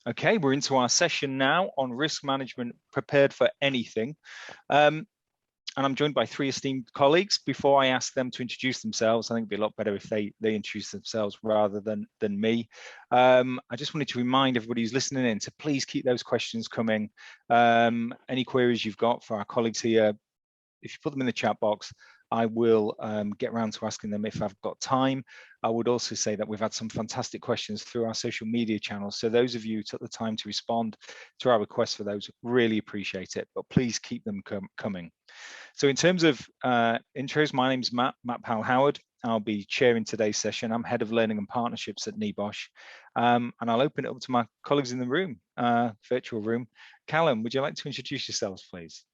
Okay, we're into our session now on risk management prepared for anything. And I'm joined by three esteemed colleagues. Before I ask them to introduce themselves, I think it'd be a lot better if they introduce themselves rather than me. I just wanted to remind everybody who's listening in to please keep those questions coming. Any queries you've got for our colleagues here, if you put them in the chat box, I will get around to asking them if I've got time. I would also say that we've had some fantastic questions through our social media channels. So those of you who took the time to respond to our requests for those, really appreciate it, but please keep them coming. So in terms of intros, my name's Matt Powell-Howard. I'll be chairing today's session. I'm Head of Learning and Partnerships at NEBOSH. And I'll open it up to my colleagues in the room, virtual room. Callum, would you like to introduce yourselves, please?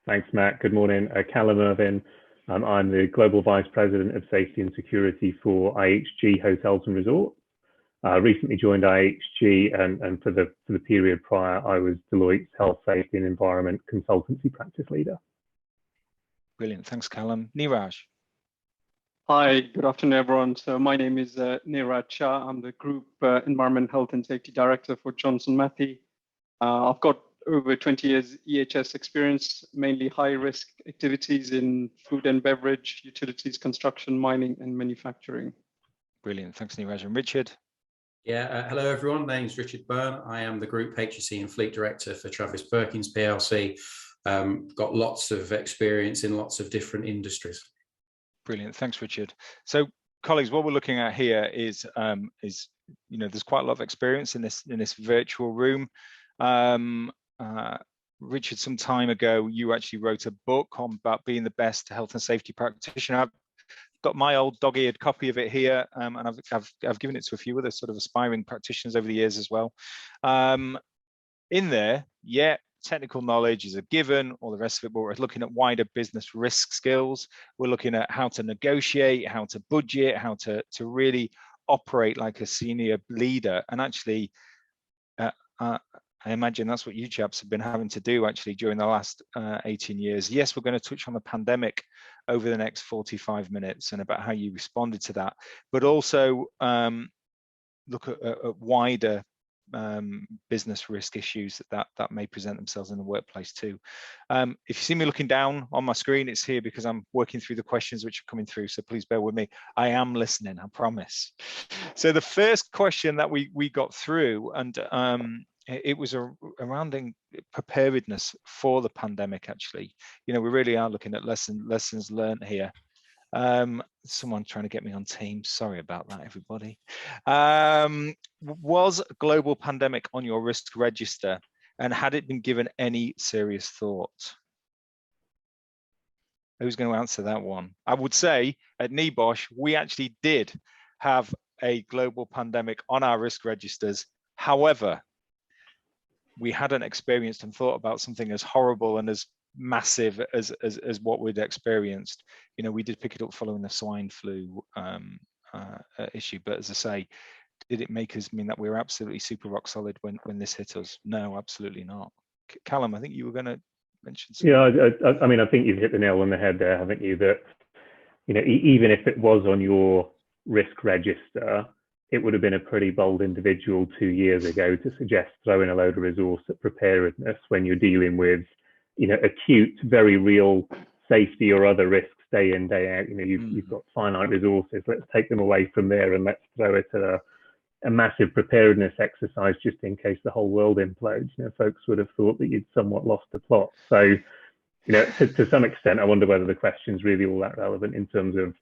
Thanks, Matt. Good morning. Callum Irvine. I'm the Global Vice President of Safety and Security for IHG Hotels and Resorts. Recently joined IHG, and for the period prior, I was Deloitte's Health, Safety and Environment Consultancy Practice Leader. Brilliant. Thanks, Callum. Neeraj. Hi, good afternoon, everyone. So my name is Neeraj Shah. I'm the Group Environment, Health and Safety Director for Johnson Matthey. I've got over 20 years EHS experience, mainly high-risk activities in food and beverage, utilities, construction, mining, and manufacturing. Brilliant. Thanks, Neeraj. And Richard? Yeah, hello, everyone. My name is Richard Byrne. I am the Group HSE and Fleet Director for Travis Perkins PLC. Got lots of experience in lots of different industries. Brilliant. Thanks, Richard. So, colleagues, what we're looking at here is there's quite a lot of experience in this virtual room. Richard, some time ago, you actually wrote a book about being the best health and safety practitioner. I've got my old dog-eared copy of it here, and I've given it to a few other sort of aspiring practitioners over the years as well. In there, yeah, technical knowledge is a given, all the rest of it, but we're looking at wider business risk skills. We're looking at how to negotiate, how to budget, how to really operate like a senior leader, and actually I imagine that's what you chaps have been having to do actually during the last 18 years. Yes, we're going to touch on the pandemic over the next 45 minutes and about how you responded to that, but also look at wider business risk issues that may present themselves in the workplace too. If you see me looking down on my screen, it's here because I'm working through the questions which are coming through, so please bear with me. I am listening, I promise. So the first question that we got through, and it was around preparedness for the pandemic. Actually, we really are looking at lessons learned here. Someone trying to get me on Teams. Sorry about that, everybody. Was a global pandemic on your risk register, and had it been given any serious thought? Who's going to answer that one? I would say at NEBOSH, we actually did have a global pandemic on our risk registers. However, we hadn't experienced and thought about something as horrible and as massive as what we'd experienced. We did pick it up following the swine flu issue, but as I say, did it make us mean that we were absolutely super rock solid when this hit us? No, absolutely not. Callum, I think you were going to mention something. Yeah, I mean, I think you've hit the nail on the head there, haven't you? That even if it was on your risk register, it would have been a pretty bold individual 2 years ago to suggest throwing a load of resource at preparedness when you're dealing with, acute, very real safety or other risks day in, day out. You've got finite resources. Let's take them away from there and let's throw it at a massive preparedness exercise just in case the whole world implodes. Folks would have thought that you'd somewhat lost the plot. So, to some extent, I wonder whether the question's really all that relevant in terms of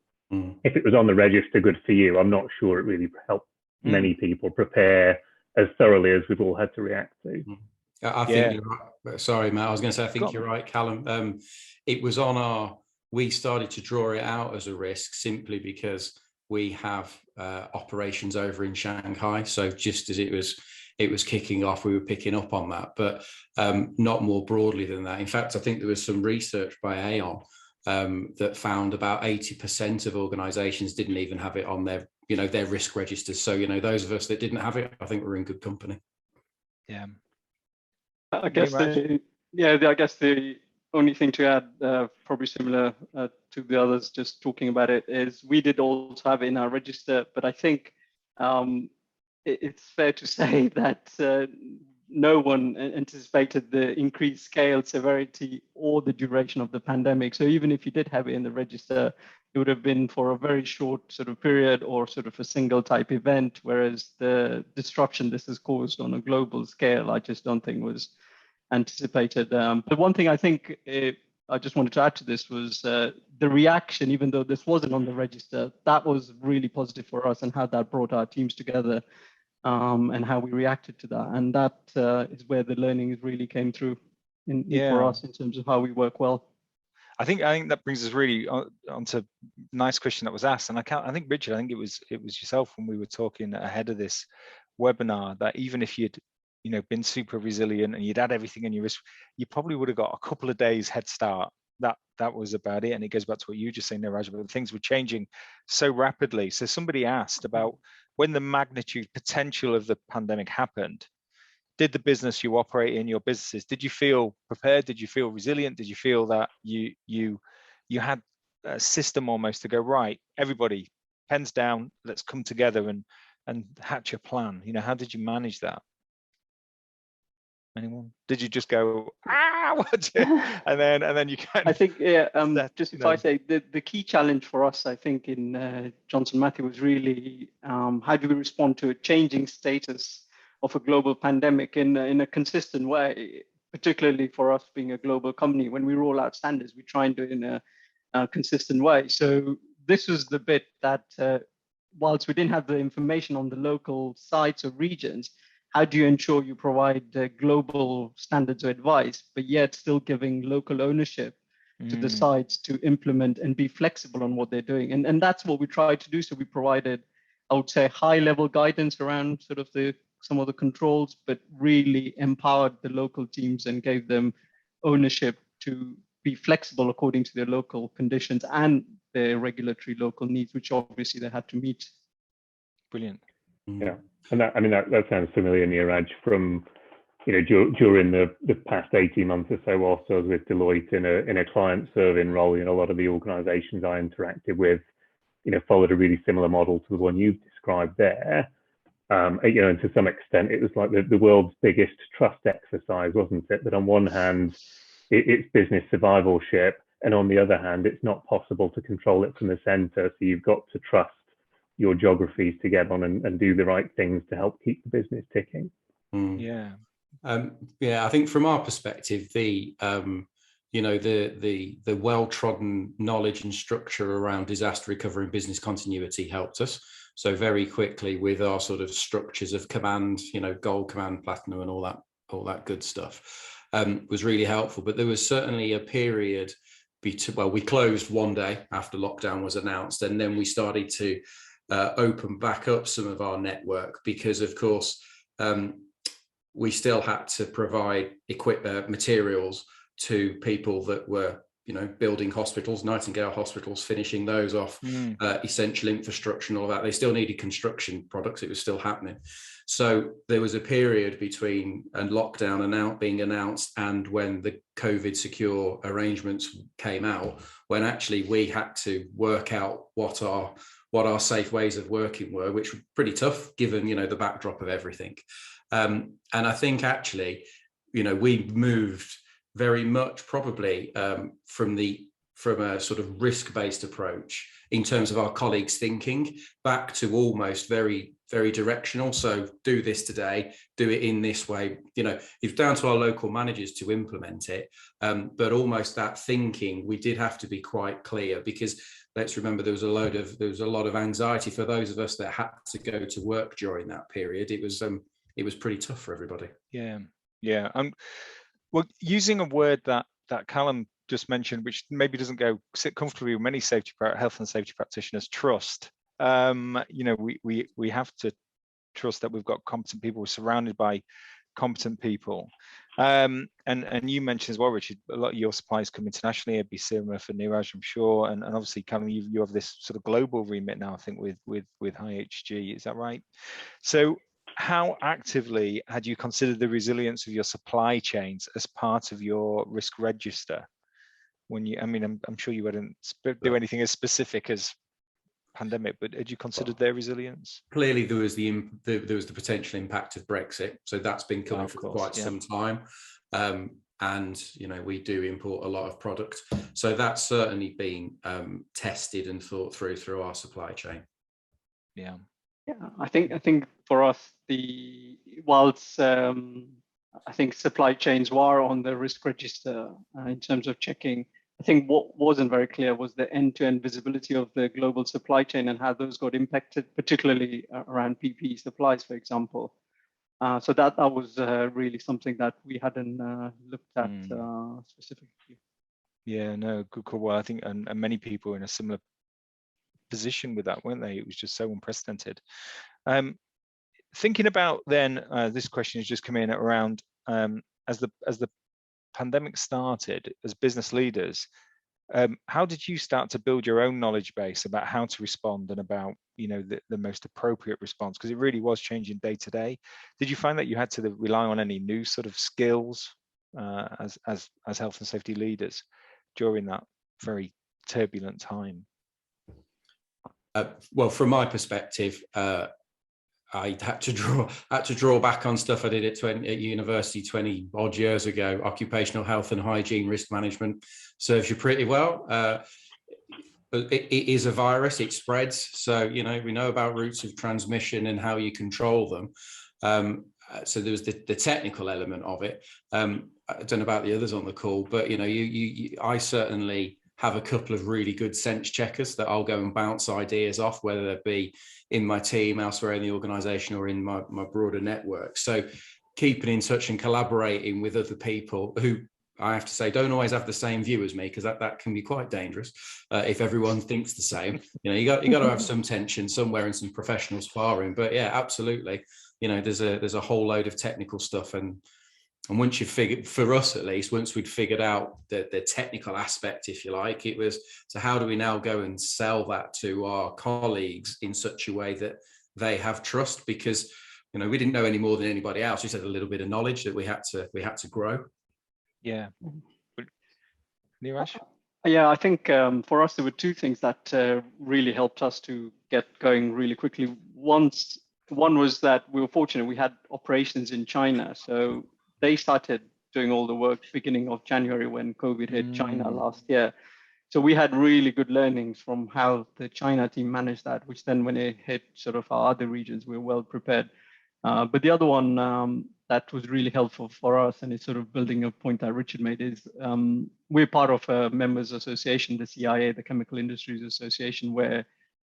if it was on the register, good for you. I'm not sure it really helped many people prepare as thoroughly as we've all had to react to. I think you're right. Sorry, Matt. I was going to say, I think you're right, Callum. It was on we started to draw it out as a risk simply because we have operations over in Shanghai. So just as it was kicking off, we were picking up on that, but not more broadly than that. In fact, I think there was some research by Aon that found about 80% of organizations didn't even have it on their risk registers. So, those of us that didn't have it, I think we're in good company. Yeah. I guess the only thing to add, probably similar to the others just talking about it, is we did also have it in our register, but I think it's fair to say that no one anticipated the increased scale, severity, or the duration of the pandemic. So even if you did have it in the register, it would have been for a very short sort of period or sort of a single type event, whereas the disruption this has caused on a global scale, I just don't think was anticipated. But one thing I think I just wanted to add to this was the reaction, even though this wasn't on the register, that was really positive for us, and how that brought our teams together. And how we reacted to that, and that is where the learnings really came through for us in terms of how we work well. I think that brings us really onto a nice question that was asked, and I think Richard, I think it was yourself when we were talking ahead of this webinar, that even if you'd been super resilient and you'd had everything in your risk, you probably would have got a couple of days head start. That was about it, and it goes back to what you just saying, Neeraj, but things were changing so rapidly. So somebody asked about when the magnitude potential of the pandemic happened, did the business you operate in, your businesses, did you feel prepared? Did you feel resilient? Did you feel that you had a system almost to go, right, everybody, pens down, let's come together and hatch a plan? How did you manage that? Anyone? Did you just go, what? and then you kind of... I think, just if I say, the key challenge for us, I think, in Johnson Matthey was really how do we respond to a changing status of a global pandemic in a consistent way, particularly for us being a global company. When we roll out standards, we try and do it in a consistent way. So this was the bit that, whilst we didn't have the information on the local sites or regions, how do you ensure you provide global standards or advice, but yet still giving local ownership to the sites to implement and be flexible on what they're doing? And that's what we tried to do. So we provided, I would say, high-level guidance around sort of some of the controls, but really empowered the local teams and gave them ownership to be flexible according to their local conditions and their regulatory local needs, which obviously they had to meet. Brilliant. Yeah. And that sounds familiar, Neeraj, from during the past 18 months or so, whilst I was with Deloitte in a client serving role. A lot of the organisations I interacted with, followed a really similar model to the one you've described there. And to some extent, it was like the world's biggest trust exercise, wasn't it? That on one hand, it's business survivalship, and on the other hand, it's not possible to control it from the centre. So you've got to trust your geographies to get on and do the right things to help keep the business ticking. Yeah. I think from our perspective, the well-trodden knowledge and structure around disaster recovery and business continuity helped us. So very quickly, with our sort of structures of command, gold, command, platinum, and all that good stuff, was really helpful. But there was certainly a period we closed one day after lockdown was announced, and then we started to open back up some of our network, because of course we still had to provide materials to people that were building hospitals, Nightingale hospitals, finishing those off, essential infrastructure and all that. They still needed construction products. It was still happening. So there was a period between lockdown being announced and when the COVID secure arrangements came out, when actually we had to work out what our safe ways of working were, which were pretty tough given the backdrop of everything. And I think actually we moved very much probably from a sort of risk-based approach in terms of our colleagues' thinking back to almost very, very directional. So do this today, do it in this way. It's down to our local managers to implement it. But almost that thinking, we did have to be quite clear, because let's remember there was a lot of anxiety for those of us that had to go to work during that period. It was pretty tough for everybody. Yeah. Well, using a word that Callum just mentioned, which maybe doesn't sit comfortably with many health and safety practitioners, trust. We have to trust that we've got competent people. We're surrounded by competent people. And you mentioned as well, Richard, a lot of your suppliers come internationally. It'd be similar for Neeraj, I'm sure. And obviously, Callum, you have this sort of global remit now, I think, with IHG. Is that right? So how actively had you considered the resilience of your supply chains as part of your risk register? I'm sure you wouldn't do anything as specific as pandemic, but had you considered their resilience? Clearly, there was the potential impact of Brexit, so that's been coming for quite some time. And we do import a lot of product, so that's certainly been tested and thought through our supply chain. Yeah, I think for us, whilst I think supply chains were on the risk register in terms of checking, I think what wasn't very clear was the end-to-end visibility of the global supply chain and how those got impacted, particularly around PPE supplies, for example. So that was really something that we hadn't looked at specifically. Yeah, no, good call. Well, I think and many people were in a similar position with that, weren't they? It was just so unprecedented. Thinking about then, this question has just come in around as the pandemic started, as business leaders, how did you start to build your own knowledge base about how to respond and about the most appropriate response? Because it really was changing day to day. Did you find that you had to rely on any new sort of skills as health and safety leaders during that very turbulent time? Well, from my perspective, I had to draw back on stuff I did at university 20 odd years ago. Occupational health and hygiene risk management serves you pretty well. It is a virus, it spreads. So, we know about routes of transmission and how you control them. So there was the technical element of it. I don't know about the others on the call, but, I certainly have a couple of really good sense checkers that I'll go and bounce ideas off, whether that be in my team, elsewhere in the organization, or in my broader network. So keeping in touch and collaborating with other people who, I have to say, don't always have the same view as me, because that can be quite dangerous if everyone thinks the same. You got to have some tension somewhere and some professional sparring. But yeah, absolutely. There's a whole load of technical stuff, and once you figured, for us at least, once we'd figured out the technical aspect, if you like, it was, so how do we now go and sell that to our colleagues in such a way that they have trust? Because we didn't know any more than anybody else. We just had a little bit of knowledge that we had to grow. Yeah. Neeraj? Yeah, I think for us there were two things that really helped us to get going really quickly. One was that we were fortunate; we had operations in China, so they started doing all the work beginning of January when COVID hit China last year. So we had really good learnings from how the China team managed that, which then when it hit sort of our other regions, we were well prepared. But the other one that was really helpful for us, and it's sort of building a point that Richard made, is we're part of a members association, the CIA, the Chemical Industries Association, where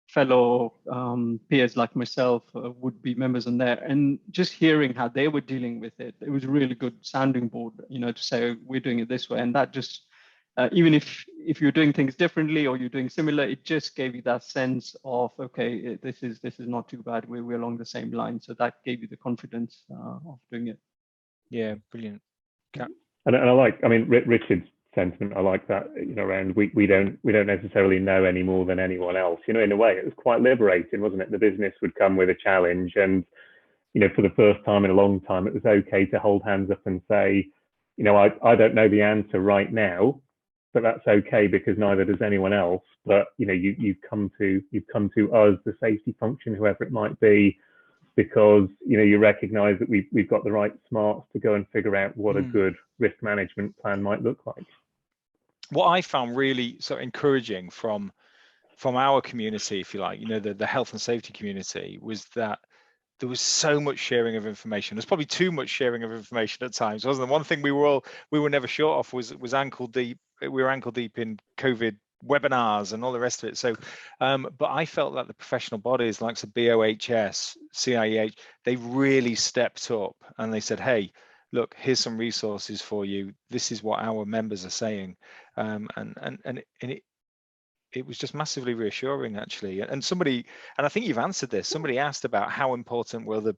fellow peers like myself would be members in there, and just hearing how they were dealing with it, it was a really good sounding board, to say we're doing it this way, and that just even if you're doing things differently or you're doing similar, it just gave you that sense of, okay, this is not too bad, we're along the same line, so that gave you the confidence of doing it. Yeah, brilliant. And I like, Richard's sentiment, I like that, around we don't necessarily know any more than anyone else. In a way, it was quite liberating, wasn't it? The business would come with a challenge, and for the first time in a long time, it was okay to hold hands up and say, I don't know the answer right now, but that's okay, because neither does anyone else. But you've come to us, the safety function, whoever it might be, because you recognise that we've got the right smarts to go and figure out what a good risk management plan might look like. What I found really so encouraging from our community, if you like, the health and safety community, was that there was so much sharing of information. There's probably too much sharing of information at times, wasn't there? One thing we were never short of was ankle deep. We were ankle deep in COVID webinars and all the rest of it. So, but I felt that the professional bodies like the BOHS, CIEH, they really stepped up and they said, hey, look, here's some resources for you. This is what our members are saying. And it was just massively reassuring, actually. And I think you've answered this, somebody asked about how important were the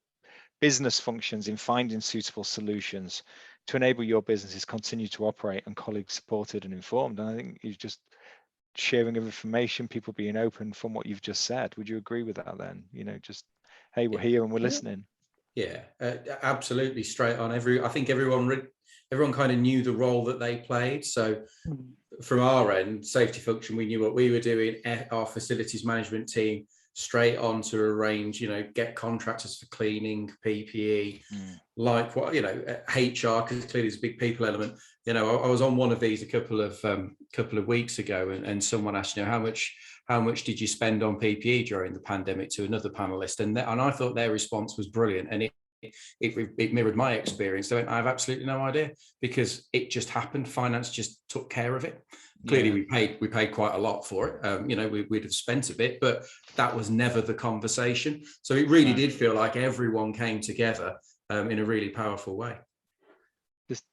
business functions in finding suitable solutions to enable your businesses continue to operate and colleagues supported and informed. And I think it's just sharing of information, people being open from what you've just said. Would you agree with that then? Just, hey, we're here and we're listening. Yeah, absolutely, straight on. I think everyone kind of knew the role that they played. So from our end, safety function, we knew what we were doing. Our facilities management team straight on to arrange, get contractors for cleaning, PPE, like what, HR, because clearly there's a big people element. I was on one of these a couple of weeks ago, and someone asked, how much did you spend on PPE during the pandemic, to another panelist, and I thought their response was brilliant, and it mirrored my experience. They went, I have absolutely no idea, because it just happened. Finance just took care of it. Clearly, we paid quite a lot for it. We'd have spent a bit, but that was never the conversation. So it really did feel like everyone came together in a really powerful way.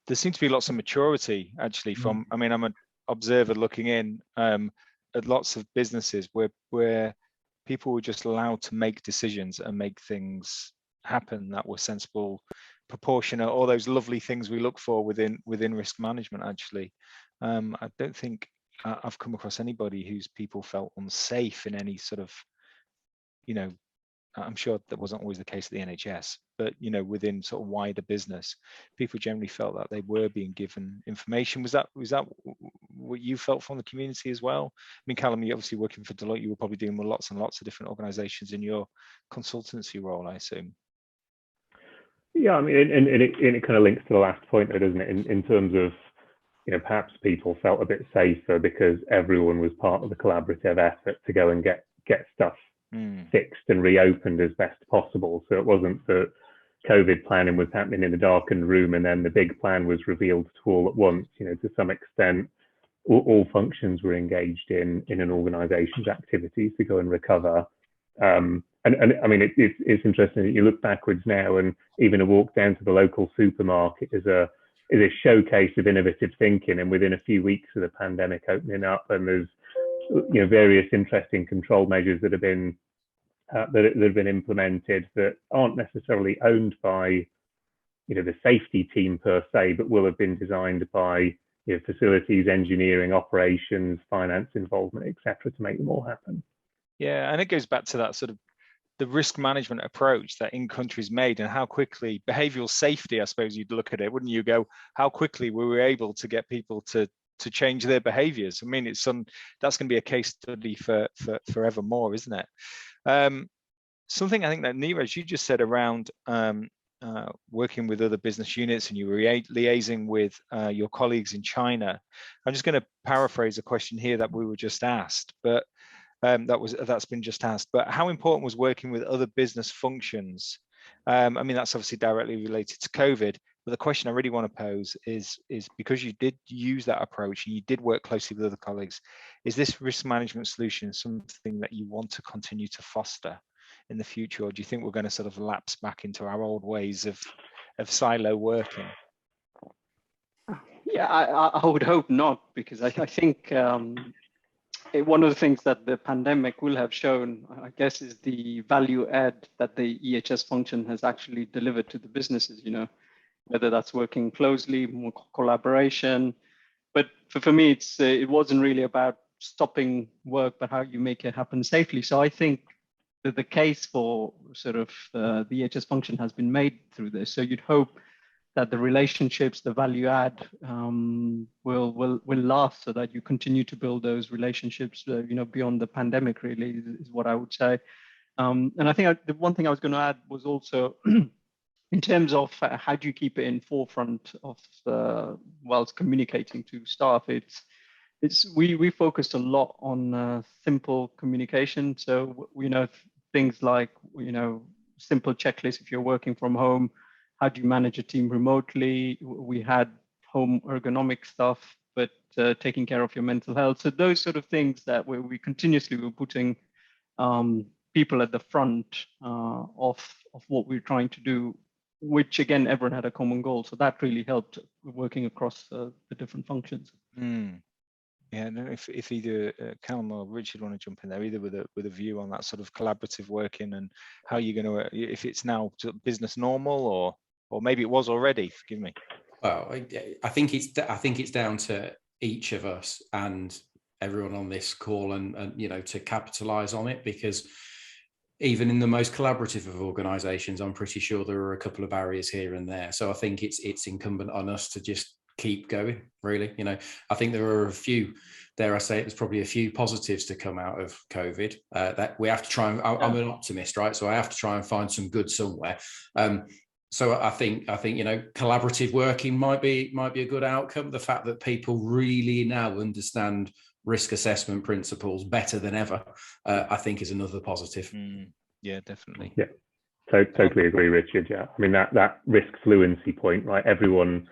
There seems to be lots of maturity, actually, from, I'm an observer looking in at lots of businesses where people were just allowed to make decisions and make things happen that were sensible, proportionate, all those lovely things we look for within risk management, actually. I don't think I've come across anybody whose people felt unsafe in any sort of, I'm sure that wasn't always the case at the NHS, but within sort of wider business, people generally felt that they were being given information. Was that what you felt from the community as well? I mean, Callum, you obviously working for Deloitte, you were probably dealing with lots and lots of different organisations in your consultancy role, I assume. Yeah, and it kind of links to the last point, though, doesn't it? In terms of, perhaps people felt a bit safer because everyone was part of the collaborative effort to go and get stuff fixed and reopened as best possible. So it wasn't that COVID planning was happening in a darkened room and then the big plan was revealed to all at once. To some extent, all functions were engaged in an organisation's activities to go and recover. And I mean, it's interesting that you look backwards now, and even a walk down to the local supermarket is a showcase of innovative thinking. And within a few weeks of the pandemic opening up, and there's various interesting control measures that have been implemented that aren't necessarily owned by the safety team per se, but will have been designed by facilities, engineering, operations, finance involvement, etc., to make them all happen. Yeah, and it goes back to that sort of the risk management approach that in countries made, and how quickly behavioral safety, I suppose you'd look at it, wouldn't you? Go, how quickly were we able to get people to change their behaviors? I mean, that's going to be a case study for forevermore, isn't it? Something I think that Neeraj, you just said around working with other business units, and you were liaising with your colleagues in China. I'm just going to paraphrase a question here that we were just asked, but that's been just asked. But how important was working with other business functions? I mean, that's obviously directly related to COVID. But the question I really want to pose is because you did use that approach and you did work closely with other colleagues, is this risk management solution something that you want to continue to foster in the future, or do you think we're going to sort of lapse back into our old ways of silo working? Yeah, I would hope not, because I think one of the things that the pandemic will have shown, I guess, is the value add that the EHS function has actually delivered to the businesses, whether that's working closely, more collaboration. But for me, it wasn't really about stopping work, but how you make it happen safely. So I think that the case for sort of the EHS function has been made through this. So you'd hope that the relationships, the value add will last, so that you continue to build those relationships, beyond the pandemic, really, is what I would say. And I think the one thing I was going to add was also in terms of how do you keep it in forefront of whilst communicating to staff. We focused a lot on simple communication. So things like simple checklists if you're working from home. How do you manage a team remotely? We had home ergonomic stuff, but taking care of your mental health. So those sort of things that we continuously were putting people at the front of what we're trying to do, which again, everyone had a common goal. So that really helped working across the different functions. Yeah, and if either Callum or Richard want to jump in there, either with a view on that sort of collaborative working and how you're going to, if it's now business normal or maybe it was already, forgive me. Well, I think it's down to each of us and everyone on this call and to capitalize on it, because even in the most collaborative of organizations, I'm pretty sure there are a couple of barriers here and there. So I think it's incumbent on us to just keep going, really. You know, I think there are a few, dare I say, there's probably a few positives to come out of COVID that we have to try and, I'm an optimist, right? So I have to try and find some good somewhere. So I think, you know, collaborative working might be a good outcome. The fact that people really now understand risk assessment principles better than ever, I think is another positive. Yeah, definitely. Yeah, totally agree, Richard. Yeah, I mean that risk fluency point, right? Everyone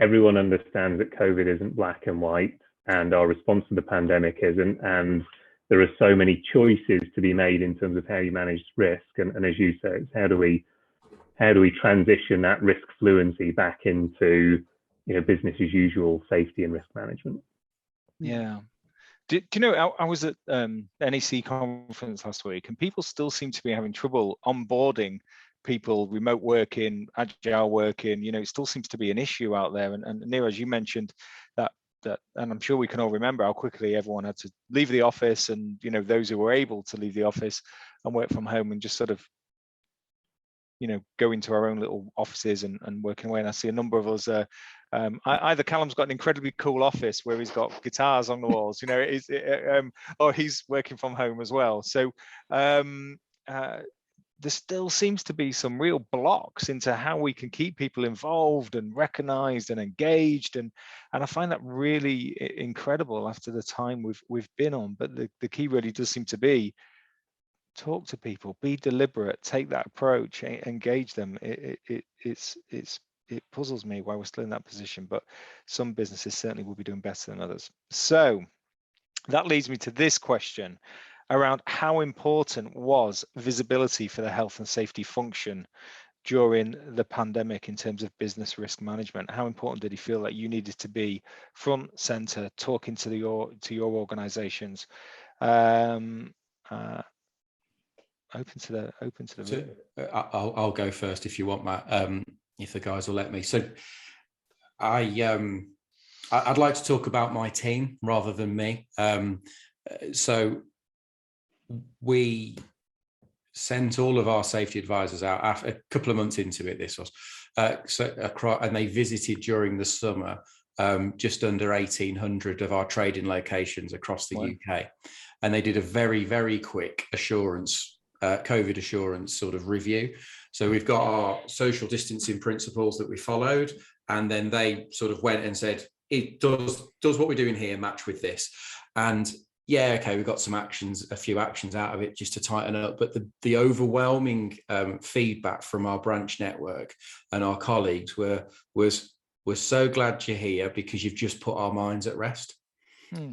understands that COVID isn't black and white, and our response to the pandemic isn't. And there are so many choices to be made in terms of how you manage risk. And as you say, it's how do we transition that risk fluency back into, you know, business as usual safety and risk management? Yeah. Do you know, I was at NEC conference last week, and people still seem to be having trouble onboarding people, remote working, agile working. You know, it still seems to be an issue out there. And Neeraj, you mentioned that, and I'm sure we can all remember how quickly everyone had to leave the office, and, you know, those who were able to leave the office and work from home and just sort of, you know, go into our own little offices and working away. And I see a number of us, either Callum's got an incredibly cool office where he's got guitars on the walls, you know, or he's working from home as well. So there still seems to be some real blocks into how we can keep people involved and recognized and engaged. And I find that really incredible after the time we've been on. But the key really does seem to be talk to people, be deliberate, take that approach, engage them. It puzzles me why we're still in that position, but some businesses certainly will be doing better than others. So that leads me to this question around how important was visibility for the health and safety function during the pandemic in terms of business risk management? How important did you feel that you needed to be front center, talking to your organizations? Open to the so, I'll go first if you want, Matt, if the guys will let me. So I'd like to talk about my team rather than me. So we sent all of our safety advisors out after a couple of months into it. This was and they visited during the summer just under 1,800 of our trading locations across the UK, and they did a very, very quick COVID assurance sort of review. So we've got our social distancing principles that we followed, and then they sort of went and said, it does what we're doing here match with this? And yeah, okay, we got a few actions out of it just to tighten up, but the overwhelming feedback from our branch network and our colleagues was so glad you're here because you've just put our minds at rest.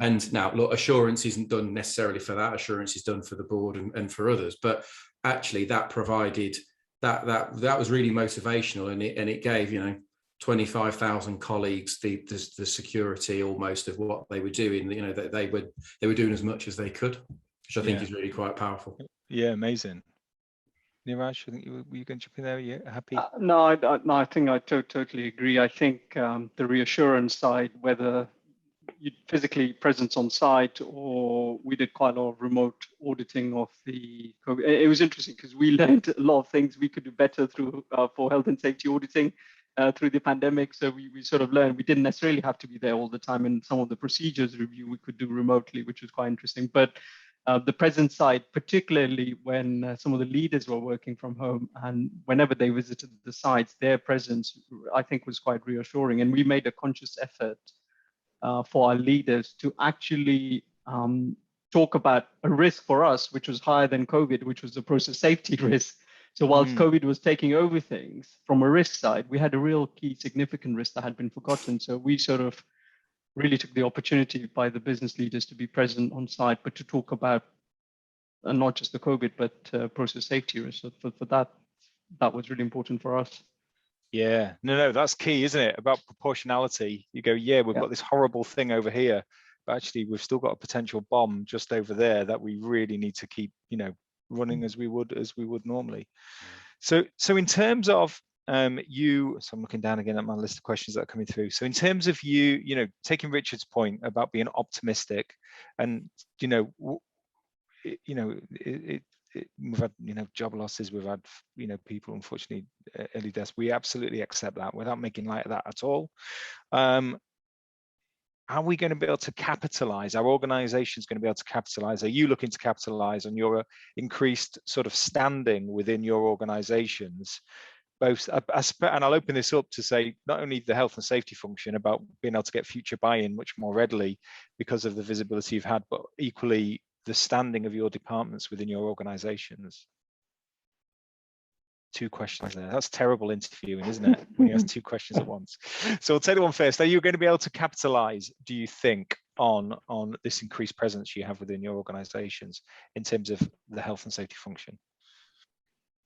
And now, look, assurance isn't done necessarily for that. Assurance is done for the board and for others. But actually, that provided that was really motivational, and it gave, you know, 25,000 colleagues the security almost of what they were doing. You know, that they were doing as much as they could, which I think is really quite powerful. Yeah, amazing. Neeraj, I think you were going to jump in there. You happy? No, I think I totally agree. I think the reassurance side, whether you physically presence on site or we did quite a lot of remote auditing of the COVID. It was interesting because we learned a lot of things we could do better through for health and safety auditing through the pandemic. So we sort of learned we didn't necessarily have to be there all the time, and some of the procedures review we could do remotely, which was quite interesting. But the presence side, particularly when some of the leaders were working from home, and whenever they visited the sites, their presence, I think, was quite reassuring. And we made a conscious effort for our leaders to actually talk about a risk for us, which was higher than COVID, which was the process safety risk. So whilst COVID was taking over things from a risk side, we had a real key significant risk that had been forgotten. So we sort of really took the opportunity by the business leaders to be present on site, but to talk about not just the COVID, but process safety risk. So for that was really important for us. Yeah, no, that's key, isn't it? About proportionality. You go, yeah, we've got this horrible thing over here, but actually we've still got a potential bomb just over there that we really need to keep, you know, running as we would normally. So in terms of so I'm looking down again at my list of questions that are coming through. So in terms of you know, taking Richard's point about being optimistic, and we've had, job losses, we've had, people unfortunately early deaths. We absolutely accept that without making light of that at all. Are we going to be able to capitalize? Our organization is going to be able to capitalize. Are you looking to capitalize on your increased sort of standing within your organizations? Both, and I'll open this up to say not only the health and safety function about being able to get future buy-in much more readily because of the visibility you've had, but equally the standing of your departments within your organizations. 2 questions there. That's terrible interviewing, isn't it? When you ask 2 questions at once. So I'll take the one first. Are you going to be able to capitalize, do you think, on this increased presence you have within your organizations in terms of the health and safety function?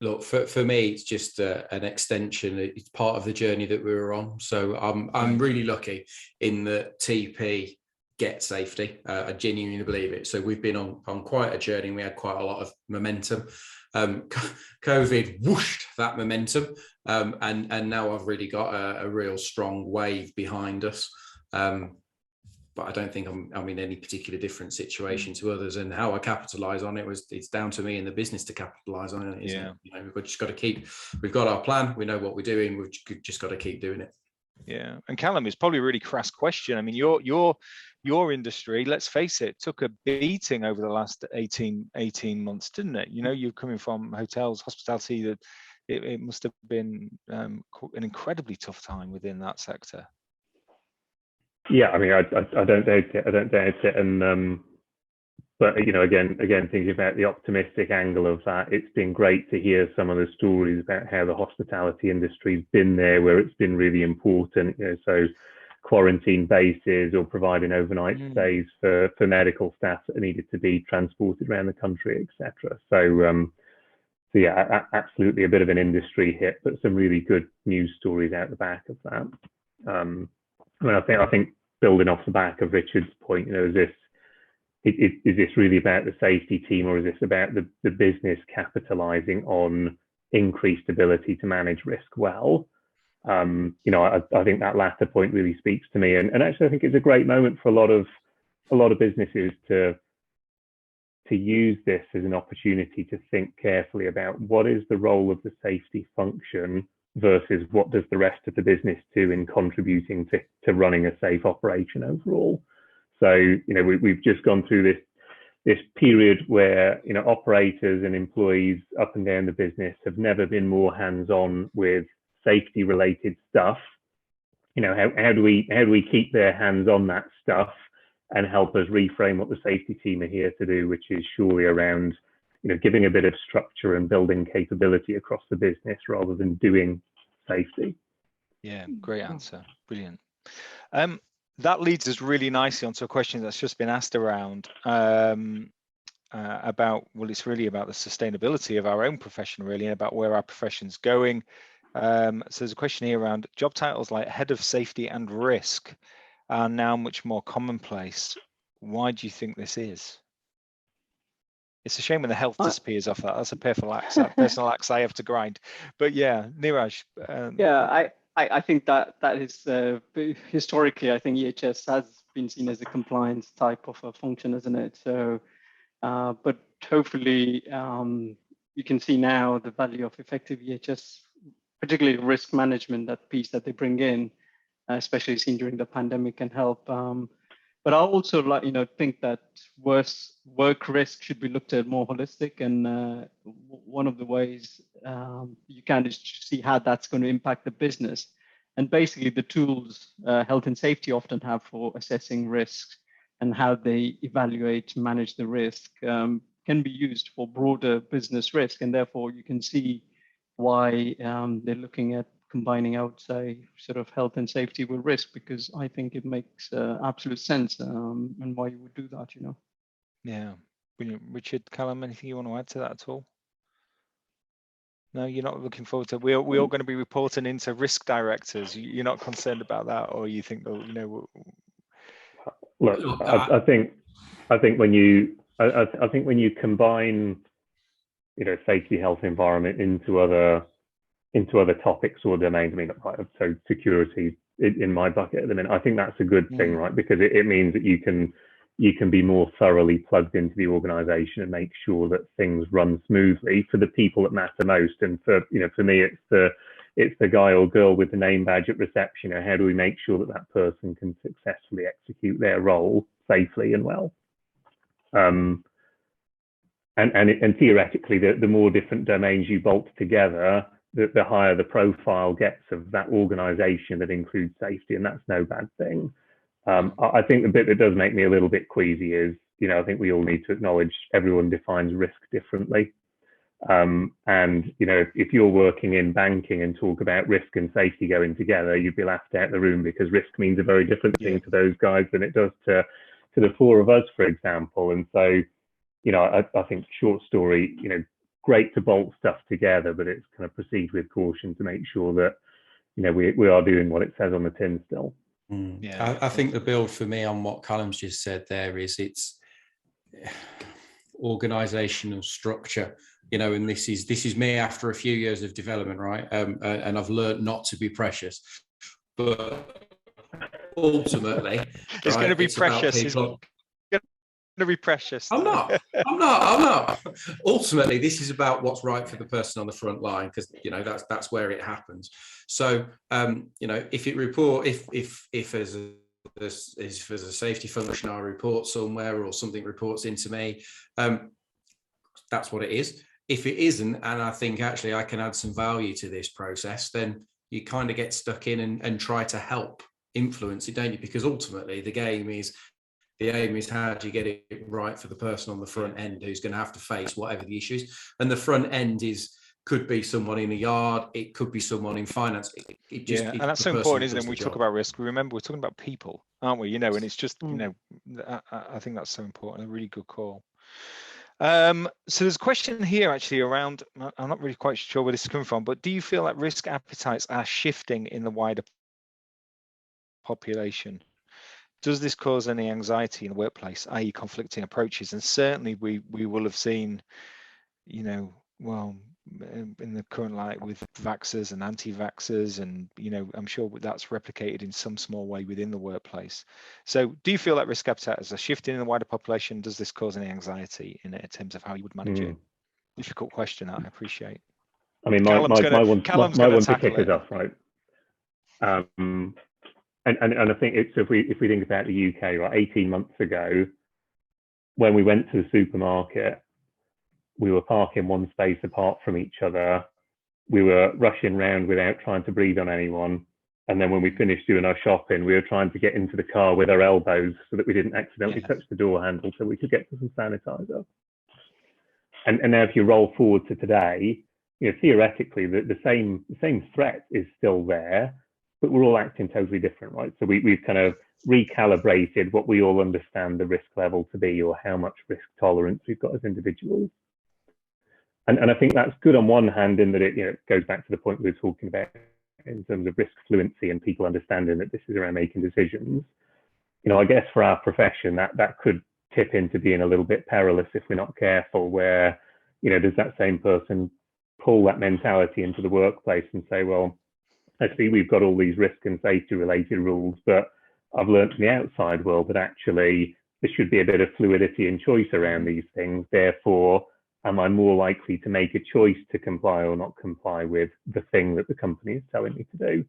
Look, for me, it's just an extension. It's part of the journey that we were on. So I'm really lucky in that TP get safety. I genuinely believe it. So we've been on quite a journey. We had quite a lot of momentum. COVID whooshed that momentum, and now I've really got a real strong wave behind us. But I don't think I'm in any particular different situation to others, and how I capitalize on it's down to me in the business to capitalize on it. Isn't it? We've just got to we've got our plan, we know what we're doing, we've just got to keep doing it. Yeah, and Callum, it's probably a really crass question. I mean, your industry, let's face it, took a beating over the last 18 months, didn't it? You're coming from hotels, hospitality, that it must have been an incredibly tough time within that sector. Yeah, I mean, I don't doubt it, and but again, thinking about the optimistic angle of that, it's been great to hear some of the stories about how the hospitality industry's been there, where it's been really important. So quarantine bases or providing overnight stays for medical staff that needed to be transported around the country, etc. So yeah, absolutely a bit of an industry hit, but some really good news stories out the back of that. I think building off the back of Richard's point, is this really about the safety team, or is this about the business capitalizing on increased ability to manage risk well? I think that latter point really speaks to me, and actually I think it's a great moment for a lot of businesses to use this as an opportunity to think carefully about what is the role of the safety function versus what does the rest of the business do in contributing to running a safe operation overall. So, we've just gone through this period where, operators and employees up and down the business have never been more hands-on with safety related stuff. How do we keep their hands on that stuff and help us reframe what the safety team are here to do, which is surely around giving a bit of structure and building capability across the business rather than doing safety. Yeah, great answer. Brilliant. That leads us really nicely onto a question that's just been asked around it's really about the sustainability of our own profession, really, and about where our profession's going. So there's a question here around job titles like head of safety and risk are now much more commonplace. Why do you think this is? It's a shame when the health disappears off that. That's a personal axe I have to grind. But yeah, Neeraj. I think that is historically, I think EHS has been seen as a compliance type of a function, isn't it? So, but hopefully you can see now the value of effective EHS, particularly risk management, that piece that they bring in, especially seen during the pandemic, can help. But I also think that work risk should be looked at more holistic, and one of the ways you can is to see how that's going to impact the business. And basically the tools health and safety often have for assessing risks and how they evaluate, manage the risk can be used for broader business risk, and therefore you can see why they're looking at combining, I would say, sort of health and safety with risk, because I think it makes absolute sense and why you would do that, Yeah, brilliant. Richard, Callum, anything you want to add to that at all? No, you're not looking forward to. We're all going to be reporting into risk directors. You're not concerned about that, or you think, Look, I think when you combine, safety, health, environment into other topics or domains. I mean, so security in my bucket at the minute, I think that's a good thing, right? Because it means that you can you can be more thoroughly plugged into the organization and make sure that things run smoothly for the people that matter most. And for me, it's the guy or girl with the name badge at reception. How do we make sure that that person can successfully execute their role safely and well? And theoretically, the more different domains you bolt together, the higher the profile gets of that organization that includes safety, and that's no bad thing. I think the bit that does make me a little bit queasy is, I think we all need to acknowledge everyone defines risk differently. And, if you're working in banking and talk about risk and safety going together, you'd be laughed out of the room, because risk means a very different thing to those guys than it does to the four of us, for example. And so, I think short story, great to bolt stuff together, but it's kind of proceed with caution to make sure that, we are doing what it says on the tin still. Yeah, I think the build for me on what Callum's just said there is it's organizational structure, and this is me after a few years of development, right? And I've learned not to be precious, but ultimately it's going to be precious. It's going to be precious. I'm not. Ultimately, this is about what's right for the person on the front line, because that's where it happens. So if there's a safety function I report somewhere, or something reports into me, that's what it is. If it isn't, and I think actually I can add some value to this process, then you kind of get stuck in and try to help influence it, don't you? Because ultimately the aim is how do you get it right for the person on the front end who's going to have to face whatever the issues. And the front end could be someone in a yard, it could be someone in finance. And that's so important, isn't it? When we talk about risk, remember we're talking about people, aren't we? And it's just, I think that's so important. A really good call. So there's a question here actually around, I'm not really quite sure where this is coming from, but do you feel that risk appetites are shifting in the wider population? Does this cause any anxiety in the workplace, i.e. conflicting approaches? And certainly we will have seen, well, in the current light with vaxxers and anti-vaxxers, and I'm sure that's replicated in some small way within the workplace. So do you feel that risk appetite is a shift in the wider population? Does this cause any anxiety in terms of how you would manage it? Difficult question, I appreciate. I mean, my one to kick us off, right? And I think it's, if we think about the UK, right, 18 months ago, when we went to the supermarket, we were parking one space apart from each other. We were rushing around without trying to breathe on anyone. And then when we finished doing our shopping, we were trying to get into the car with our elbows so that we didn't accidentally touch the door handle, so we could get to some sanitizer. And now if you roll forward to today, theoretically, the same threat is still there, but we're all acting totally different, right? So we've kind of recalibrated what we all understand the risk level to be, or how much risk tolerance we've got as individuals. And I think that's good on one hand, in that it goes back to the point we were talking about in terms of risk fluency and people understanding that this is around making decisions. I guess for our profession, that could tip into being a little bit perilous if we're not careful, where, does that same person pull that mentality into the workplace and say, well, I see we've got all these risk and safety related rules, but I've learned from the outside world that actually there should be a bit of fluidity and choice around these things. Therefore, am I more likely to make a choice to comply or not comply with the thing that the company is telling me to do?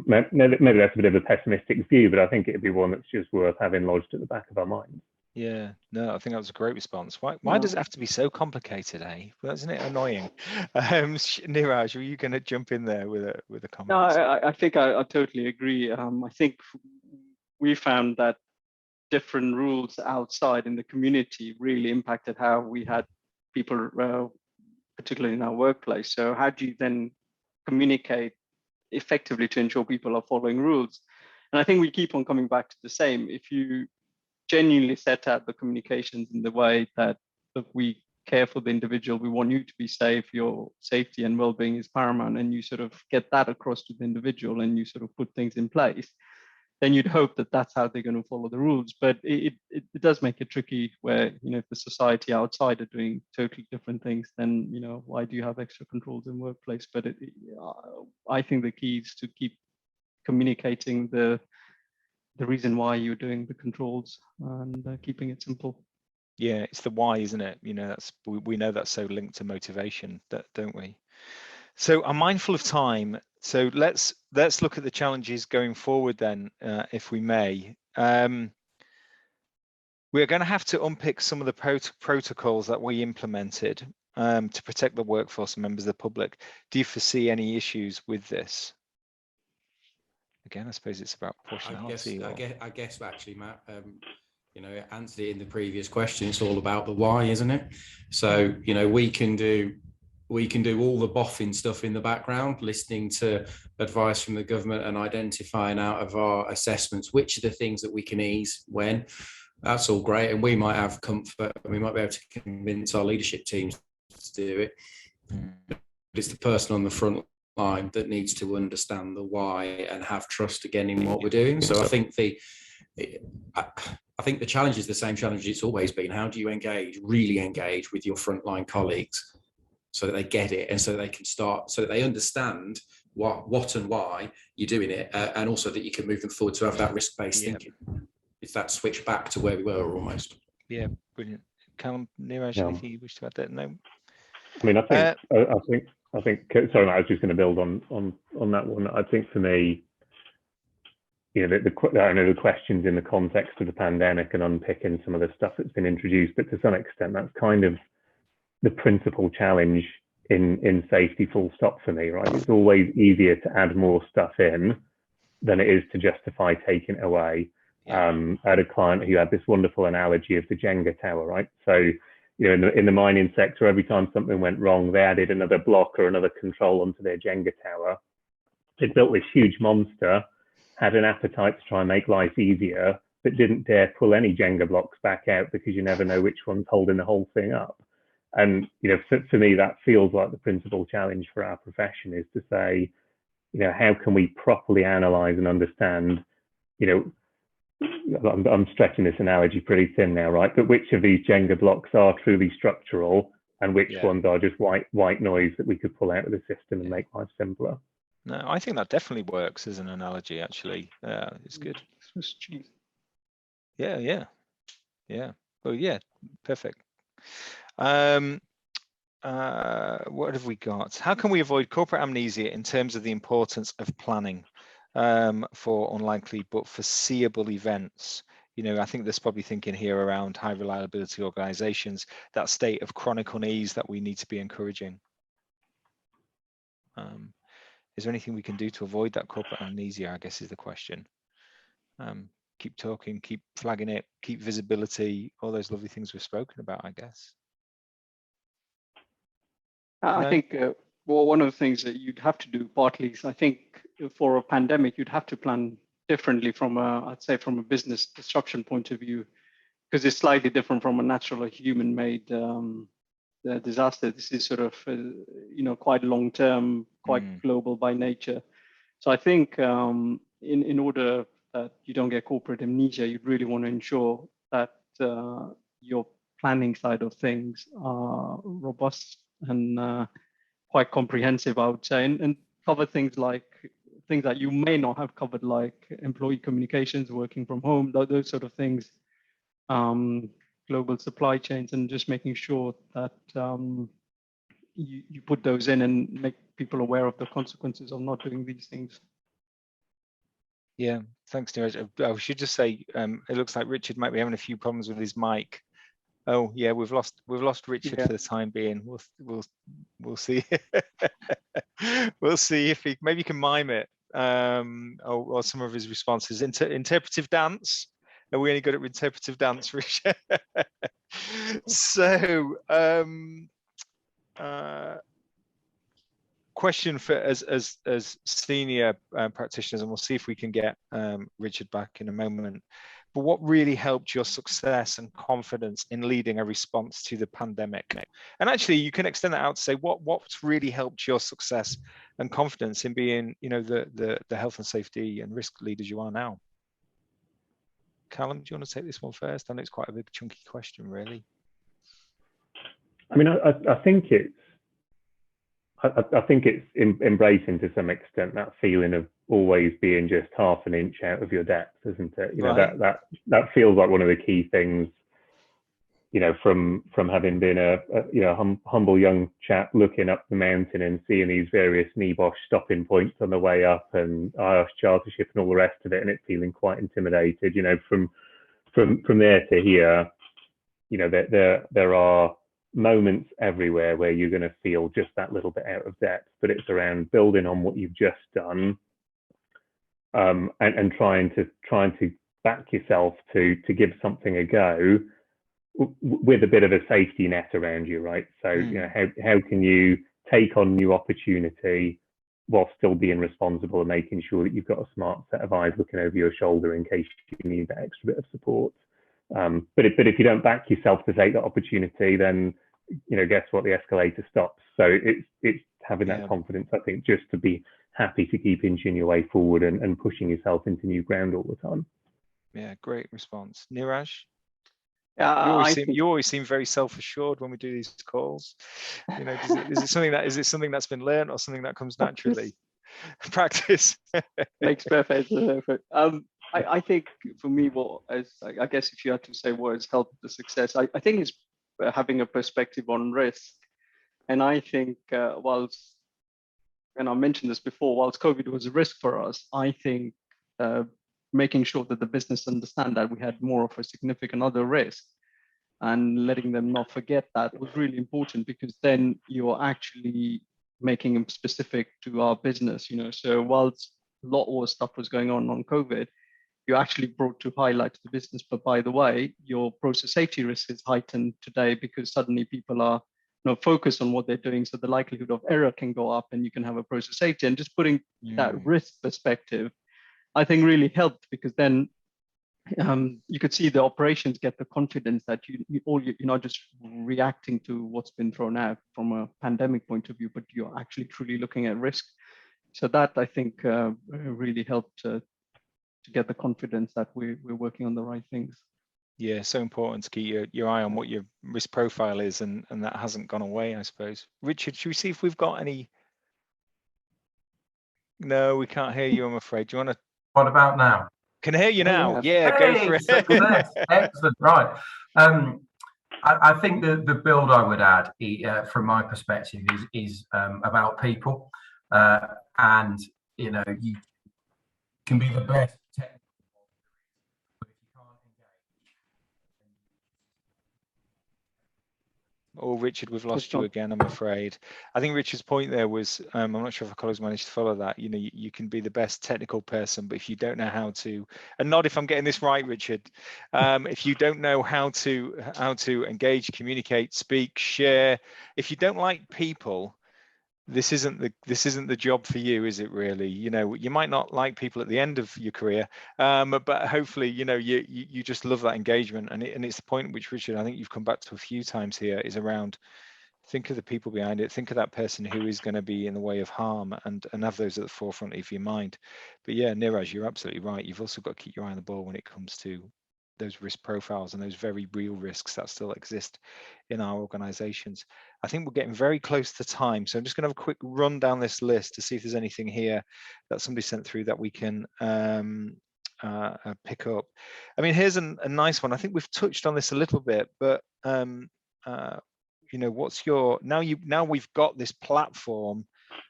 Maybe that's a bit of a pessimistic view, but I think it'd be one that's just worth having lodged at the back of our minds. Yeah, no, I think that was a great response. Why does it have to be so complicated, eh? Well, isn't it annoying? Neeraj, were you going to jump in there with a comment? No, I think I totally agree. I think we found that different rules outside in the community really impacted how we had people, particularly in our workplace. So how do you then communicate effectively to ensure people are following rules? And I think we keep on coming back to the same. If you genuinely set out the communications in the way that we care for the individual, we want you to be safe, your safety and well-being is paramount, and you sort of get that across to the individual and you sort of put things in place, then you'd hope that that's how they're going to follow the rules. But it does make it tricky where, if the society outside are doing totally different things, then, why do you have extra controls in workplace? But I think the key is to keep communicating the the reason why you're doing the controls and keeping it simple. Yeah, it's the why, isn't it? You know, we know that's so linked to motivation, don't we? So I'm mindful of time. So let's look at the challenges going forward then, if we may. We're going to have to unpick some of the protocols that we implemented to protect the workforce and members of the public. Do you foresee any issues with this? Again, I suppose it's about proportionality. I guess actually, Matt, you know, it answered it in the previous question. It's all about the why, isn't it? So, you know, we can do all the boffin stuff in the background, listening to advice from the government and identifying out of our assessments which are the things that we can ease when. That's all great, and we might have comfort, and we might be able to convince our leadership teams to do it. But it's the person on the front line that needs to understand the why and have trust again in what we're doing. So I think the challenge is the same challenge it's always been. How do you really engage with your frontline colleagues so that they get it, and so that they can start, so that they understand what and why you're doing it, and also that you can move them forward to have that risk-based thinking. It's that switch back to where we were almost. Yeah, brilliant. Callum, Neeraj, anything you wish to add there? No. I mean, I think. Sorry, Matt, I was just going to build on that one. I think for me, you know, I know the questions in the context of the pandemic and unpicking some of the stuff that's been introduced, but to some extent, that's kind of the principal challenge in safety. Full stop for me, right? It's always easier to add more stuff in than it is to justify taking it away. I had a client who had this wonderful analogy of the Jenga tower, right? So, you know, in the mining sector, every time something went wrong, they added another block or another control onto their Jenga tower. They built this huge monster, had an appetite to try and make life easier, but didn't dare pull any Jenga blocks back out because you never know which one's holding the whole thing up. And, you know, for me, that feels like the principal challenge for our profession, is to say, you know, how can we properly analyze and understand, you know, I'm stretching this analogy pretty thin now, right? But which of these Jenga blocks are truly structural, and which ones are just white noise that we could pull out of the system and make life simpler? No, I think that definitely works as an analogy, actually. It's good. Yeah. Well, yeah, perfect. What have we got? How can we avoid corporate amnesia in terms of the importance of planning for unlikely but foreseeable events? You know, I think there's probably thinking here around high reliability organizations, that state of chronic unease that we need to be encouraging. Is there anything we can do to avoid that corporate amnesia, I guess, is the question. Keep talking, keep flagging it, keep visibility, all those lovely things we've spoken about, I guess. I think well, one of the things that you'd have to do partly is, I think, for a pandemic, you'd have to plan differently from I'd say from a business disruption point of view, because it's slightly different from a natural or human-made disaster. This is sort of, you know, quite long-term, quite global by nature. So I think in order that you don't get corporate amnesia, you'd really want to ensure that your planning side of things are robust and quite comprehensive, I would say, and cover things that you may not have covered, like employee communications, working from home, those sort of things, global supply chains, and just making sure that you put those in and make people aware of the consequences of not doing these things. Yeah, thanks, Neeraj. I should just say, it looks like Richard might be having a few problems with his mic. Oh yeah, we've lost Richard for the time being. We'll see. We'll see if he maybe can mime it, or some of his responses. Interpretive dance. Are we any good at interpretive dance, Richard? So, question for as senior practitioners, and we'll see if we can get Richard back in a moment. But what really helped your success and confidence in leading a response to the pandemic? And actually, you can extend that out to say what's really helped your success and confidence in being, you know, the health and safety and risk leaders you are now. Callum, do you want to take this one first? I know it's quite a big chunky question, really. I mean, I think it's I think it's embracing to some extent that feeling of always being just half an inch out of your depth, isn't it? You know, Right. that feels like one of the key things, you know, from having been a you know, humble young chap looking up the mountain and seeing these various NEBOSH stopping points on the way up and IOSH chartership and all the rest of it, and it feeling quite intimidated. You know, from there to here, you know, there are moments everywhere where you're going to feel just that little bit out of depth, but it's around building on what you've just done, and trying to back yourself to give something a go with a bit of a safety net around you, right? So you know, how can you take on new opportunity while still being responsible and making sure that you've got a smart set of eyes looking over your shoulder in case you need that extra bit of support. But if you don't back yourself to take that opportunity, then, you know, guess what? The escalator stops. So it's having that confidence, I think, just to be happy to keep inching your way forward and pushing yourself into new ground all the time. Yeah, great response. Neeraj? Yeah, you always seem very self-assured when we do these calls. You know, is it something that's been learned or something that comes naturally? Practice. Makes perfect. I think for me, I guess if you had to say what has helped the success, I think it's having a perspective on risk. And I think whilst, and I mentioned this before, whilst COVID was a risk for us, I think making sure that the business understand that we had more of a significant other risk and letting them not forget that was really important, because then you're actually making them specific to our business, you know. So whilst a lot more stuff was going on COVID, you actually brought to highlight to the business, but by the way, your process safety risk is heightened today because suddenly people are, you know, focused on what they're doing. So the likelihood of error can go up and you can have a process safety. And just putting that risk perspective, I think really helped, because then you could see the operations get the confidence that you're not just reacting to what's been thrown out from a pandemic point of view, but you're actually truly looking at risk. So that, I think, really helped to get the confidence that we're working on the right things. Yeah, so important to keep your eye on what your risk profile is, and that hasn't gone away, I suppose. Richard, should we see if we've got any? No, we can't hear you, I'm afraid. Do you want to? What about now? Can hear you now. Yeah, hey, go for it. Success. Excellent. Right. I think the build I would add, from my perspective, is about people, and you know, you can be the best technical, but if you can't engage. Oh, Richard, we've lost you again, I'm afraid. I think Richard's point there was, I'm not sure if our colleagues managed to follow that. You know, you can be the best technical person, but if you don't know how to, and not if I'm getting this right, Richard, if you don't know how to engage, communicate, speak, share, if you don't like people, this isn't the job for you, is it really? You know, you might not like people at the end of your career, but hopefully, you know, you just love that engagement, and it's the point which, Richard, I think you've come back to a few times here, is around think of the people behind it, think of that person who is going to be in the way of harm, and have those at the forefront of your mind. But yeah, Neeraj, you're absolutely right. You've also got to keep your eye on the ball when it comes to those risk profiles and those very real risks that still exist in our organizations. I think we're getting very close to time, so I'm just going to have a quick run down this list to see if there's anything here that somebody sent through that we can pick up. I mean, here's a nice one. I think we've touched on this a little bit, but you know, what's your now we've got this platform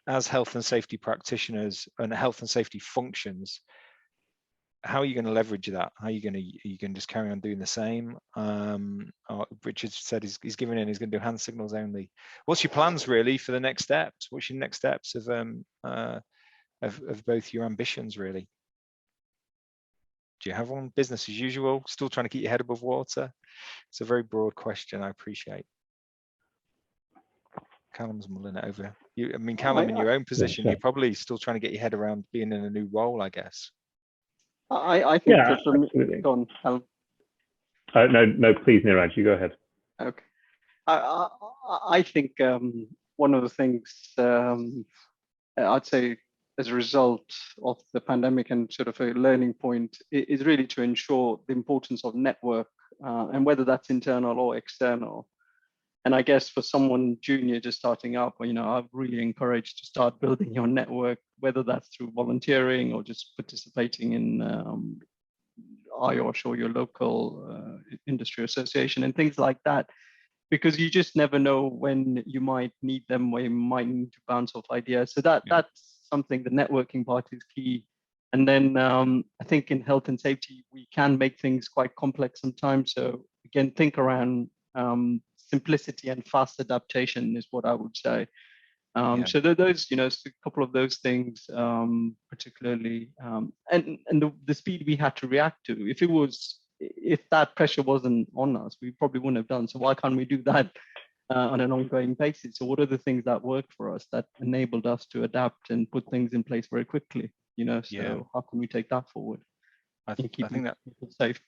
as health and safety practitioners and health and safety functions. How are you going to leverage that? Are you going to just carry on doing the same? Richard said he's giving in. He's going to do hand signals only. What's your plans really for the next steps? What's your next steps of both your ambitions really? Do you have one? Business as usual? Still trying to keep your head above water? It's a very broad question. I appreciate. Callum's mulling it over. I mean, Callum, in your own position, you're probably still trying to get your head around being in a new role, I guess. I think for me, go on, Callum. No, please, Neeraj, you go ahead. Okay. I think one of the things I'd say as a result of the pandemic and sort of a learning point is really to ensure the importance of network, and whether that's internal or external. And I guess for someone junior just starting up, you know, I'm really encouraged to start building your network, whether that's through volunteering or just participating in IOSH or your local industry association and things like that, because you just never know when you might need them, where you might need to bounce off ideas. So that's something, the networking part is key. And then I think in health and safety, we can make things quite complex sometimes. So again, think around simplicity and fast adaptation is what I would say. So those, you know, a couple of those things, particularly, and the speed we had to react to. If that pressure wasn't on us, we probably wouldn't have done. So why can't we do that on an ongoing basis? So what are the things that worked for us that enabled us to adapt and put things in place very quickly? You know, so how can we take that forward? I think that people safe.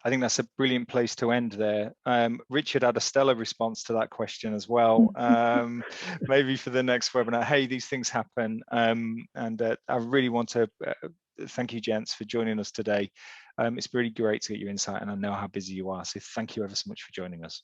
I think that's a brilliant place to end there. Richard had a stellar response to that question as well. Maybe for the next webinar, hey, these things happen. And I really want to thank you, gents, for joining us today. It's really great to get your insight, and I know how busy you are. So thank you ever so much for joining us.